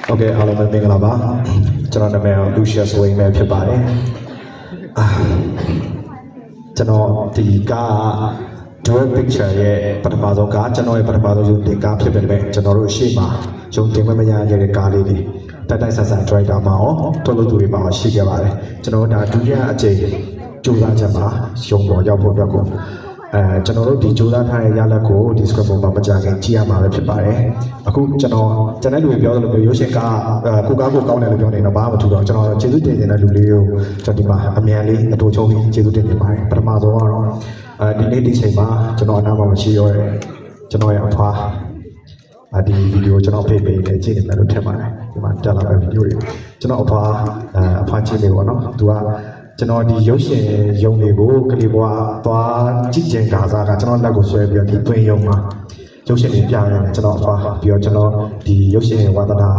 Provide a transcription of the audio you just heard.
โอเคအားလုံးပဲမင်္ဂလာပါကျွန်တော်နာမည် Lucius Wayne ပဲဖြစ်ပါတယ်ကျွန်တော်ဒီကား Dual Picture ရဲ့ပထမဆုံးကားကျွန်တော်ရဲ့ပထမဆုံးရုပ်တင်ကားဖြစ်ပေမဲ့ကျွန်တော်တို့ရှေ့မှာရုပ်တင်မရရတဲ့ကားလေးတွေတိုက်ဆန် Driver မှာရောထုတ်လုပ်သူတွေမှာရှိခဲ့ပါတယ်ကျွန်တော်ဒါဒုတိယအကြိမ်ကြိုးစားချက်မှာရုံပေါ်ရောက်ဖို့အတွက်ကိုကျွန်တော်တို့ဒီကြိုးစားထားတဲ့ရလဒ်ကိုဒီ script ပေါ်မှာမကြခင်ကြည့်ရမှာပဲဖြစ်ပါတယ်အခုကျွန်တော်လူတွေပြောသလိုမျိုးရုပ်ရှင်ကားကိုကားကိုကောင်းတယ်လို့ပြောနေတော့ဘာမှမထူတော့ကျွန်တော်ကျေးဇူးတင်နေတဲ့လူလေးကိုကျွန်တော်ဒီမှာအမြန်လေးအတူချုံပြီးကျေးဇူးတင်နေပါတယ်ပထမဆုံးကတော့ဒီနေ့ဒီချိန်မှာကျွန်တော်အနားမှာမရှိရတဲ့ကျွန်တော်ရဲ့အဖွားဒီဗီဒီယိုကျွန်တော်ဖေးပေးနေကြည့်နေမယ်လို့ထင်ပါတယ်ဒီမှာတက်လာတဲ့ဗီဒီယိုတွေကျွန်တော်အဖွားချင်းလေးပေါ့နော်သူကကျွန်တော်ဒီရုပ်ရှင်ရုံတွေကိုကလေးဘွားသွားကြည့်ကျင်ကားစားကကျွန်တော်လက်ကိုဆွဲပြီးတော့ဒီတွင်ရုံမှာရုပ်ရှင်တွေပြရတယ်ကျွန်တော်အဖွားပြီးတော့ကျွန်တော်ဒီရုပ်ရှင်ဝါသနာ